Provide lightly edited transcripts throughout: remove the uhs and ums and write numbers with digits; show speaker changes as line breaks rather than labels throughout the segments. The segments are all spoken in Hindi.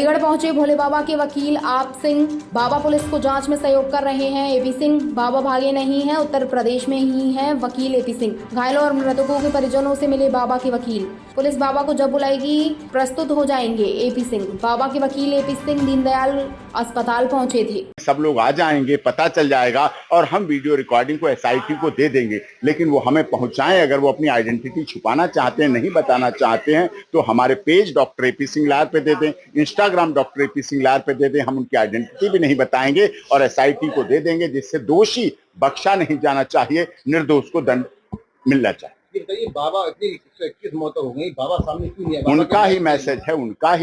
अलीगढ़ पहुंचे भोले बाबा के वकील आप सिंह। बाबा पुलिस को जांच में सहयोग कर रहे हैं। एपी सिंह बाबा भागे नहीं हैं, उत्तर प्रदेश में ही हैं वकील एपी सिंह। घायलों और मृतकों के परिजनों से मिले बाबा के वकील। पुलिस बाबा को जब बुलाएगी प्रस्तुत हो जाएंगे एपी सिंह। बाबा के वकील एपी सिंह दीनदयाल अस्पताल पहुंचे थे।
सब लोग आ जाएंगे, पता चल जाएगा और हम वीडियो रिकॉर्डिंग को एसआईटी को दे देंगे, लेकिन वो हमें पहुंचाएं। अगर वो अपनी आइडेंटिटी छुपाना चाहते हैं, नहीं बताना चाहते हैं, तो हमारे page doctor A P Singh lawyer पे दे दें, Instagram doctor A P Singh lawyer पे दे दें। हम उनकी आइडेंटिटी भी नहीं बताएंगे और एसआईटी को दे देंगे, जिससे दोषी बख्शा नहीं जाना चाहिए, निर्दोष को दंड मिलना चाहिए।
बाबा इतनी 121 मौतें हो गई, बाबा सामने क्यों नहीं है?
उनका ही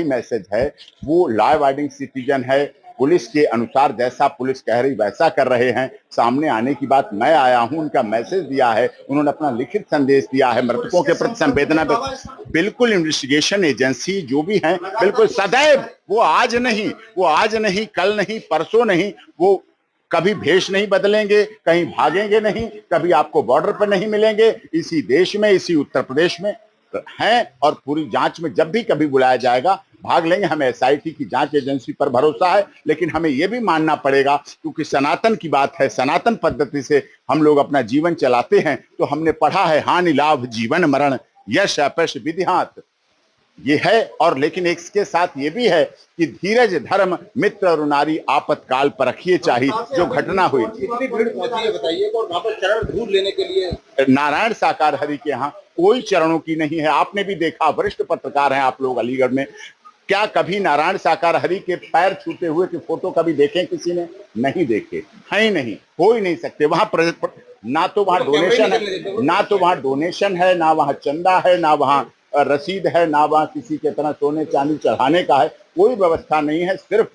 मैसेज है। वो लॉ अबाइडिंग सिटीजन है। पुलिस के अनुसार जैसा पुलिस कह रही वैसा कर रहे हैं। सामने आने की बात, मैं आया हूं, उनका मैसेज दिया है, उन्होंने अपना लिखित संदेश दिया है, मृतकों के प्रति संवेदना। बिल्कुल इन्वेस्टिगेशन एजेंसी जो भी है, बिल्कुल सदैव वो आज नहीं, कल नहीं, परसों नहीं, वो कभी भेष नहीं बदलेंगे, कहीं भागेंगे नहीं, कभी आपको बॉर्डर पर नहीं मिलेंगे। इसी देश में, इसी उत्तर प्रदेश में हैं और पूरी जांच में जब भी कभी बुलाया जाएगा भाग लेंगे। हमें एसआईटी की जांच एजेंसी पर भरोसा है, लेकिन हमें यह भी मानना पड़ेगा, क्योंकि सनातन की बात है, सनातन पद्धति से हम लोग अपना जीवन चलाते हैं। तो हमने पढ़ा है, हानि लाभ जीवन मरण यश अपयश विधिहात, ये है। और लेकिन इसके साथ ये भी है कि धीरज धर्म मित्र और नारी आपातकाल पर रखिए चाहिए। जो घटना हुई थी,
इतनी भीड़ पहुंची है बताइए, और वहां पर चरण धूल लेने के लिए
नारायण साकार हरि के यहाँ कोई चरणों की नहीं है। आपने भी देखा, वरिष्ठ पत्रकार हैं आप लोग अलीगढ़ में, क्या कभी नारायण साकार हरि के पैर छूते हुए की फोटो कभी देखे किसी ने? नहीं देखे, है ही नहीं, हो ही नहीं सकते। वहां ना तो वहां डोनेशन है, ना वहां चंदा है, ना वहां रसीद है, ना वहां किसी के तरह सोने चांदी चढ़ाने का है, कोई व्यवस्था नहीं है। सिर्फ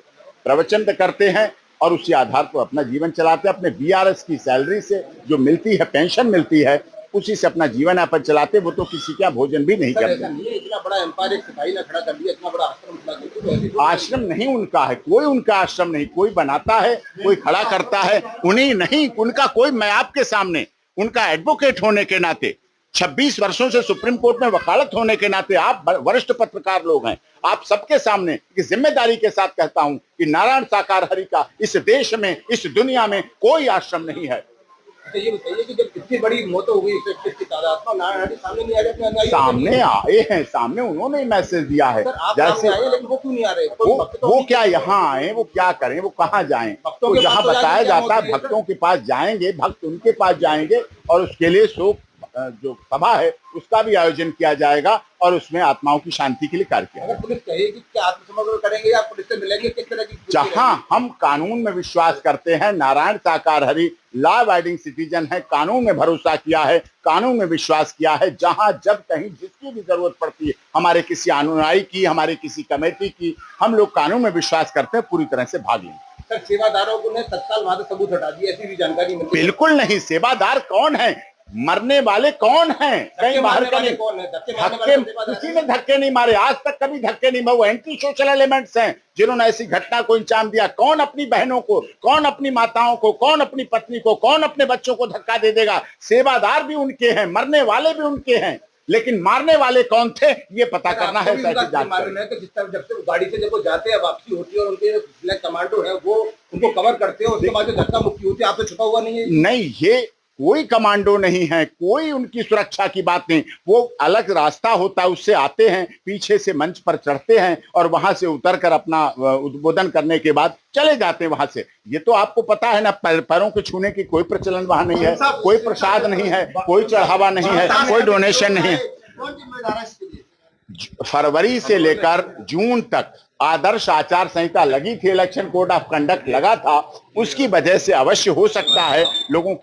प्रवचन करते हैं और उसी आधार पर अपना जीवन चलाते हैं। अपने बीआरएस की सैलरी से जो मिलती है, पेंशन मिलती है, उसी से अपना जीवन यापन चलाते। वो तो किसी का भोजन भी नहीं करते।
इतना बड़ा एम्पायर एक सिपाही ने खड़ा कर दिया, इतना बड़ा आश्रम खड़ा कर दिया।
आश्रम नहीं उनका है, कोई उनका आश्रम नहीं। कोई बनाता है, कोई खड़ा करता है, उन्हीं नहीं उनका कोई। मैं आपके सामने उनका एडवोकेट होने के नाते, 26 वर्षों से सुप्रीम कोर्ट में वकालत होने के नाते, आप वरिष्ठ पत्रकार लोग हैं, आप सबके सामने की जिम्मेदारी के साथ कहता हूं कि नारायण साकार हरि का इस देश में, इस दुनिया में कोई आश्रम नहीं है।
तो ये बताइए कि जब इतनी बड़ी मौत हो गई, 121 की तादाद में, नारायण हरि सामने नहीं आ रहे?
सामने आए हैं, सामने उन्होंने मैसेज दिया है।
जैसे आए, लेकिन वो क्यों नहीं आ रहे?
वो क्या यहाँ आए, वो क्या करें, वो कहाँ जाएं? तो जहाँ बताया जाता है भक्तों के पास जाएंगे, भक्त उनके पास जाएंगे और उसके लिए शोक जो सभा है उसका भी आयोजन किया जाएगा और उसमें आत्माओं की शांति के लिए कार्य किया।
अगर पुलिस कहेगी कि आत्मसमर्पण करेंगे या पुलिस से मिलेंगे, किस तरह की?
जहां हम कानून में विश्वास करते हैं, नारायण साकार हरि लॉ अबाइडिंग सिटीजन है, कानून में भरोसा किया है, कानून में विश्वास किया है। जहां जब कहीं जिसकी भी जरूरत पड़ती है, हमारे किसी अनुयायी की, हमारे किसी कमेटी की, हम लोग कानून में विश्वास करते हैं, पूरी तरह से भाग लेंगे।
सर, सेवादारों को ने तत्काल वहां से सबूत हटा दिया, ऐसी भी जानकारी मिली?
बिल्कुल नहीं। सेवादार कौन है? मरने वाले कौन हैं? कहीं बाहर का नहीं।
कौन है
धक्के किसी ने धक्के नहीं मारे, आज तक कभी धक्के नहीं मारे। वो एंटी सोशल एलिमेंट्स हैं जिन्होंने ऐसी घटना को अंजाम दिया। कौन अपनी बहनों को, कौन अपनी माताओं को, कौन अपनी पत्नी को, कौन अपने बच्चों को धक्का दे देगा? सेवादार भी उनके हैं, मरने वाले भी उनके हैं, लेकिन मारने वाले कौन थे ये पता करना है।
मालूम है कि जिस तरह जब से गाड़ी से जब वो जाते हैं, वापसी होती है और उनके कमांडो है वो उनको कवर करते हैं, उसके बाद जो धक्का मुक्की होती है, आपसे छुपा हुआ नहीं है?
नहीं, ये कोई कमांडो नहीं है, कोई उनकी सुरक्षा की बात नहीं। वो अलग रास्ता होता है, उससे आते हैं, पीछे से मंच पर चढ़ते हैं और वहां से उतरकर अपना उद्बोधन करने के बाद चले जाते हैं वहां से। ये तो आपको पता है ना, पैरों को छूने की कोई प्रचलन वहां नहीं है, कोई प्रसाद नहीं है, कोई चढ़ावा नहीं है, कोई डोनेशन नहीं है। फरवरी से लेकर जून तक आदर्श आचार संहिता लगी थी, इलेक्शन कोड ऑफ कंडक्ट लगा था, उसकी वजह से अवश्य हो सकता है लोगों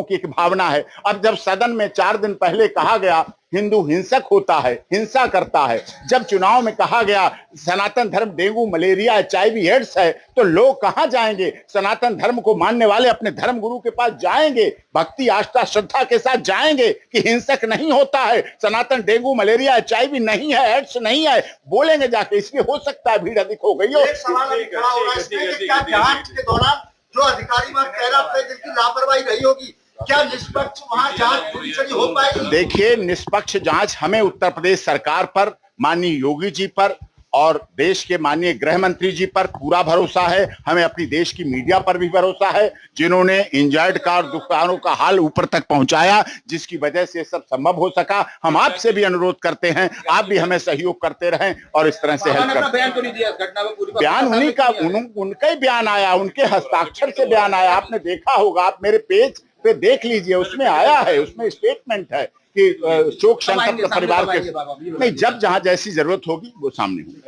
की एक भावना है। अब जब सदन में 4 दिन पहले कहा गया हिंदू हिंसक होता है, हिंसा करता है, जब चुनाव में कहा गया सनातन धर्म डेंगू मलेरिया HIV एड्स है, तो लोग कहां जाएंगे? सनातन धर्म को मानने वाले अपने धर्म गुरु के पास जाएंगे, भक्ति आस्था श्रद्धा के साथ जाएंगे कि हिंसक नहीं होता है, सनातन डेंगू मलेरिया HIV नहीं है, एड्स नहीं है, बोलेंगे जाके। इसलिए हो सकता है भीड़ अधिक हो गई हो।
जांच के दौरान जो अधिकारी वहां कह रहा था जिनकी लापरवाही रही होगी, क्या निष्पक्ष वहां जांच पूरी तरह हो पाएगी?
देखिए, निष्पक्ष जांच हमें उत्तर प्रदेश सरकार पर, माननीय योगी जी पर और देश के माननीय गृह मंत्री जी पर पूरा भरोसा है। हमें अपनी देश की मीडिया पर भी भरोसा है, जिन्होंने इंजर्ड का और दुकानों का हाल ऊपर तक पहुंचाया, जिसकी वजह से सब संभव हो सका। हम आपसे भी अनुरोध करते हैं, आप भी हमें सहयोग करते रहें और इस तरह से हेल्प करते
बयान तो नहीं दिया इस घटना में पूरी
बयान उन्हीं का उनका ही बयान आया, उनके हस्ताक्षर से बयान आया। आपने देखा होगा, आप मेरे पेज पे देख लीजिए, उसमें आया है, उसमें स्टेटमेंट है कि शोक संतप्त परिवार के नहीं, जब जहां जैसी जरूरत होगी वो सामने होगी।